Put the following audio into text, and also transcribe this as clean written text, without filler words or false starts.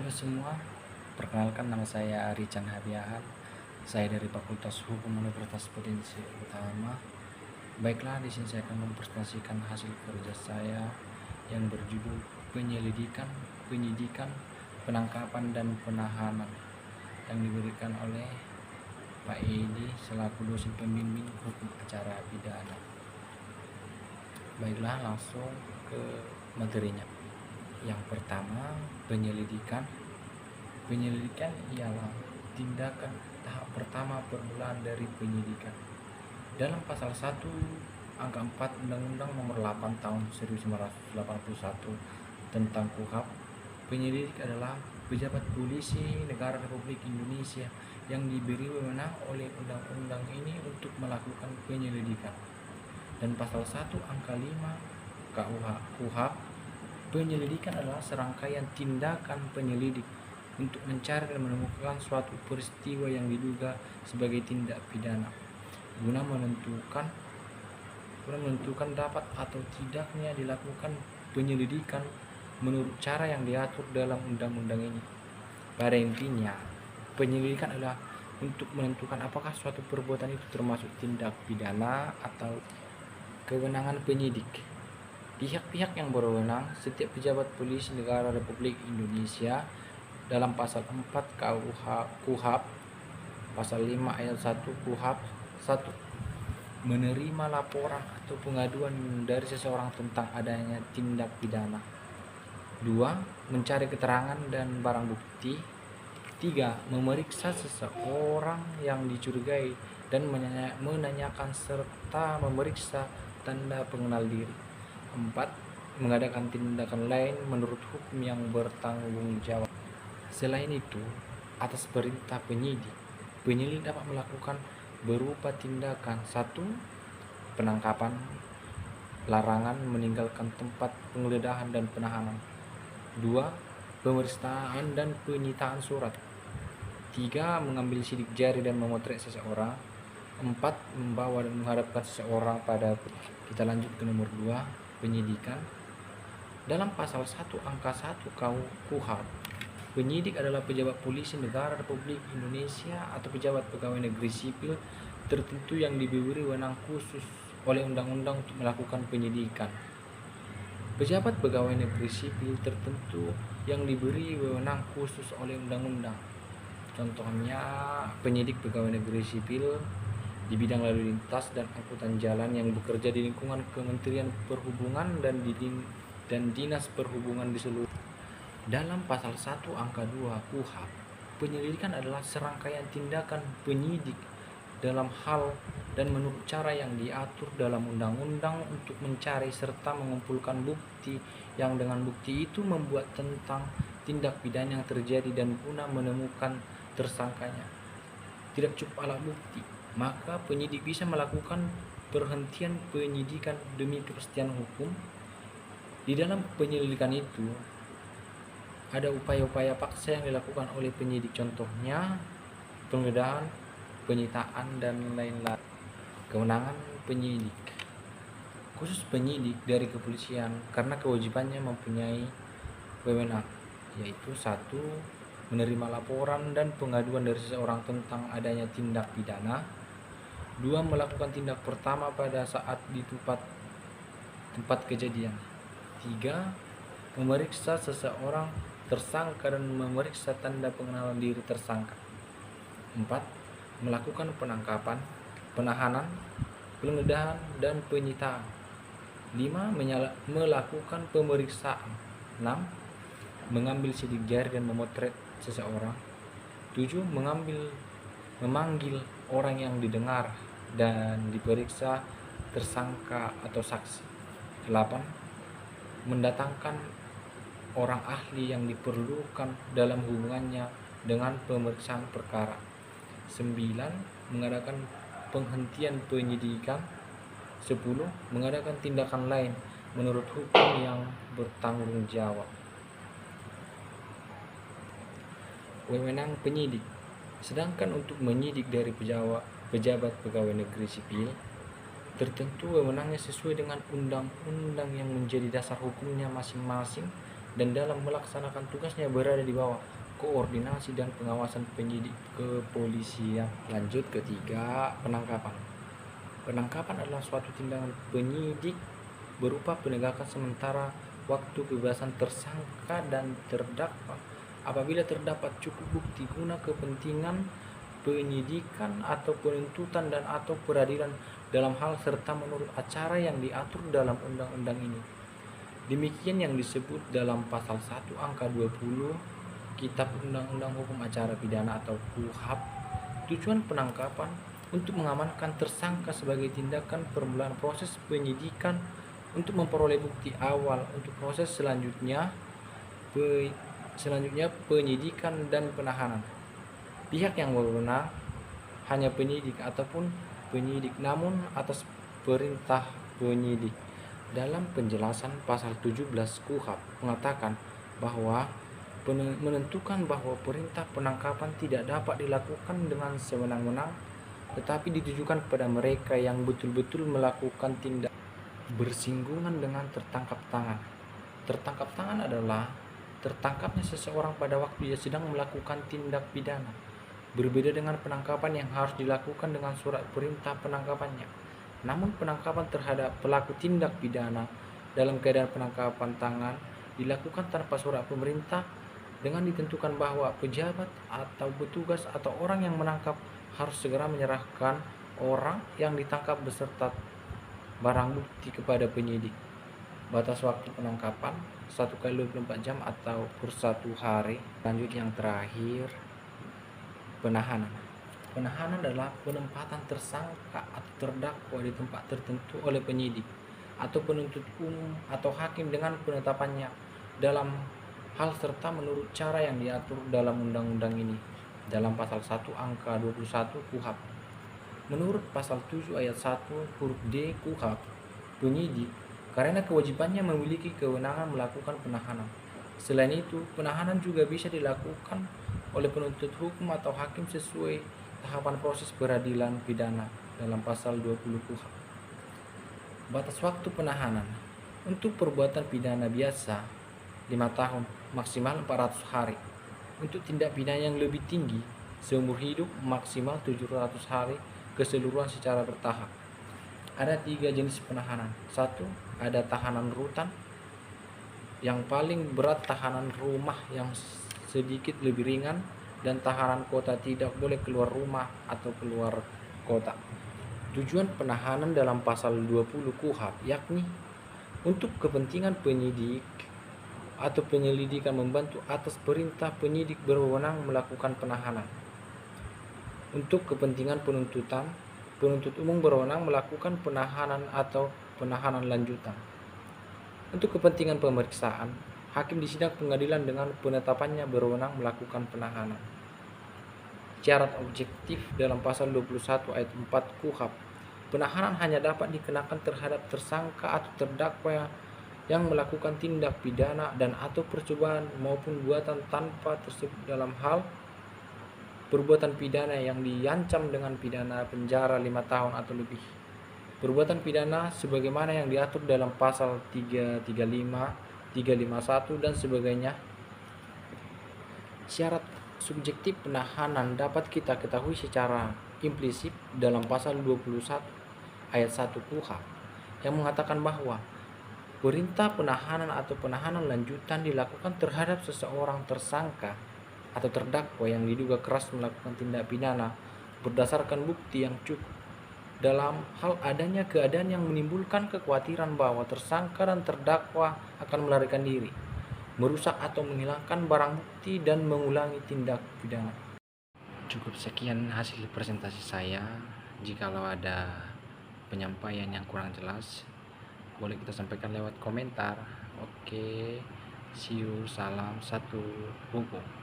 Halo semua, perkenalkan nama saya Rican Habiahan. Saya dari Fakultas Hukum Universitas Potensi Utama. Baiklah, di sini saya akan mempresentasikan hasil kerja saya yang berjudul penyelidikan, penyidikan, penangkapan dan penahanan yang diberikan oleh Pak Edi selaku dosen pembimbing hukum acara pidana. Baiklah, langsung ke materinya. Yang pertama, penyelidikan. Penyelidikan ialah tindakan tahap pertama permulaan dari penyidikan. Dalam pasal 1 angka 4 Undang-Undang Nomor 8 Tahun 1981 tentang KUHP, penyelidik adalah pejabat polisi negara Republik Indonesia yang diberi wewenang oleh undang-undang ini untuk melakukan penyelidikan. Dan pasal 1 angka 5 KUHP, penyelidikan adalah serangkaian tindakan penyelidik untuk mencari dan menemukan suatu peristiwa yang diduga sebagai tindak pidana guna menentukan dapat atau tidaknya dilakukan penyelidikan menurut cara yang diatur dalam undang-undang ini. Pada intinya, penyelidikan adalah untuk menentukan apakah suatu perbuatan itu termasuk tindak pidana atau kewenangan penyidik. Pihak-pihak yang berwenang, setiap pejabat polisi negara Republik Indonesia dalam pasal 4 KUHP, pasal 5 ayat 1 KUHP 1, menerima laporan atau pengaduan dari seseorang tentang adanya tindak pidana. 2. Mencari keterangan dan barang bukti. 3. Memeriksa seseorang yang dicurigai dan menanyakan serta memeriksa tanda pengenal diri. 4. Mengadakan tindakan lain menurut hukum yang bertanggung jawab. Selain itu, atas perintah penyelidik dapat melakukan berupa tindakan 1. Penangkapan, larangan meninggalkan tempat penggeledahan dan penahanan. 2. Pemeriksaan dan penyitaan surat. 3. Mengambil sidik jari dan memotret seseorang. 4. Membawa dan menghadapkan seseorang pada. Kita lanjut ke nomor 2, penyidikan. Dalam pasal 1 angka 1 KUHP, penyidik adalah pejabat polisi negara Republik Indonesia atau pejabat pegawai negeri sipil tertentu yang diberi wewenang khusus oleh undang-undang untuk melakukan penyidikan. Pejabat pegawai negeri sipil tertentu yang diberi wewenang khusus oleh undang-undang. Contohnya, penyidik pegawai negeri sipil di bidang lalu lintas dan angkutan jalan yang bekerja di lingkungan Kementerian Perhubungan dan Dinas Perhubungan di seluruh. Dalam pasal 1 angka 2 KUHP, penyelidikan adalah serangkaian tindakan penyidik dalam hal dan menurut cara yang diatur dalam undang-undang untuk mencari serta mengumpulkan bukti yang dengan bukti itu membuat tentang tindak pidana yang terjadi dan guna menemukan tersangkanya. Tidak cukup alat bukti, maka penyidik bisa melakukan perhentian penyidikan demi kepastian hukum. Di dalam penyelidikan itu ada upaya-upaya paksa yang dilakukan oleh penyidik, contohnya penggeledahan, penyitaan, dan lain-lain. Kewenangan penyidik. Khusus penyidik dari kepolisian karena kewajibannya mempunyai wewenang, yaitu 1. Menerima laporan dan pengaduan dari seseorang tentang adanya tindak pidana. 2. Melakukan tindak pertama pada saat di tempat kejadian. 3. Memeriksa seseorang tersangka dan memeriksa tanda pengenalan diri tersangka. 4. Melakukan penangkapan, penahanan, penggeledahan, dan penyitaan. 5. Melakukan pemeriksaan. 6. Mengambil sidik jari dan memotret seseorang. 7. Memanggil orang yang didengar dan diperiksa tersangka atau saksi. 8. Mendatangkan orang ahli yang diperlukan dalam hubungannya dengan pemeriksaan perkara. 9. Mengadakan penghentian penyidikan. 10. Mengadakan tindakan lain menurut hukum yang bertanggung jawab. Wewenang penyidik. Sedangkan untuk menyidik dari pejabat pegawai negeri sipil, tertentu wewenangnya sesuai dengan undang-undang yang menjadi dasar hukumnya masing-masing dan dalam melaksanakan tugasnya berada di bawah koordinasi dan pengawasan penyidik kepolisian. Lanjut ketiga, penangkapan. Penangkapan adalah suatu tindakan penyidik berupa penegakan sementara waktu kebebasan tersangka dan terdakwa apabila terdapat cukup bukti guna kepentingan penyidikan atau penuntutan dan atau peradilan dalam hal serta menurut acara yang diatur dalam undang-undang ini. Demikian yang disebut dalam pasal 1 angka 20 Kitab Undang-Undang Hukum Acara Pidana atau KUHAP. Tujuan penangkapan untuk mengamankan tersangka sebagai tindakan permulaan proses penyidikan untuk memperoleh bukti awal untuk proses selanjutnya penyidikan dan penahanan. Pihak yang berwenang hanya penyidik ataupun penyidik namun atas perintah penyidik. Dalam penjelasan pasal 17 KUHAP mengatakan bahwa menentukan bahwa perintah penangkapan tidak dapat dilakukan dengan sewenang-wenang tetapi ditujukan kepada mereka yang betul-betul melakukan tindak bersinggungan dengan tertangkap tangan. Tertangkap tangan adalah tertangkapnya seseorang pada waktu ia sedang melakukan tindak pidana. Berbeda dengan penangkapan yang harus dilakukan dengan surat perintah penangkapannya. Namun penangkapan terhadap pelaku tindak pidana dalam keadaan penangkapan tangan dilakukan tanpa surat pemerintah dengan ditentukan bahwa pejabat atau petugas atau orang yang menangkap harus segera menyerahkan orang yang ditangkap beserta barang bukti kepada penyidik. Batas waktu penangkapan 1 kali 24 jam atau per 1 hari. Lanjut yang terakhir, penahanan. Penahanan adalah penempatan tersangka atau terdakwa di tempat tertentu oleh penyidik atau penuntut umum atau hakim dengan penetapannya dalam hal serta menurut cara yang diatur dalam undang-undang ini dalam pasal 1 angka 21 KUHAP. Menurut pasal 7 ayat 1 huruf D KUHAP, penyidik karena kewajibannya memiliki kewenangan melakukan penahanan. Selain itu, penahanan juga bisa dilakukan oleh penuntut hukum atau hakim sesuai tahapan proses peradilan pidana dalam pasal 20 KUHAP. Batas waktu penahanan untuk perbuatan pidana biasa 5 tahun, maksimal 400 hari. Untuk tindak pidana yang lebih tinggi, seumur hidup maksimal 700 hari keseluruhan secara bertahap. Ada 3 jenis penahanan. 1. Ada tahanan rutan. Yang paling berat tahanan rumah yang sedikit lebih ringan, dan tahanan kota tidak boleh keluar rumah atau keluar kota. Tujuan penahanan dalam pasal 20 KUHAP yakni untuk kepentingan penyidik atau penyelidikan membantu atas perintah penyidik berwenang melakukan penahanan. Untuk kepentingan penuntutan, penuntut umum berwenang melakukan penahanan atau penahanan lanjutan. Untuk kepentingan pemeriksaan, hakim di sidang pengadilan dengan penetapannya berwenang melakukan penahanan. Syarat objektif dalam pasal 21 ayat 4 KUHAP. Penahanan hanya dapat dikenakan terhadap tersangka atau terdakwa yang melakukan tindak pidana dan atau percobaan maupun buatan tanpa tersebut dalam hal perbuatan pidana yang diancam dengan pidana penjara 5 tahun atau lebih. Perbuatan pidana sebagaimana yang diatur dalam pasal 335, 351 dan sebagainya. Syarat subjektif penahanan dapat kita ketahui secara implisit dalam pasal 21 ayat 1 KUHAP yang mengatakan bahwa perintah penahanan atau penahanan lanjutan dilakukan terhadap seseorang tersangka atau terdakwa yang diduga keras melakukan tindak pidana berdasarkan bukti yang cukup dalam hal adanya keadaan yang menimbulkan kekhawatiran bahwa tersangka dan terdakwa akan melarikan diri, merusak atau menghilangkan barang bukti dan mengulangi tindak pidana. Cukup sekian hasil presentasi saya. Jikalau ada penyampaian yang kurang jelas, boleh kita sampaikan lewat komentar. Oke, see you, salam satu hukum.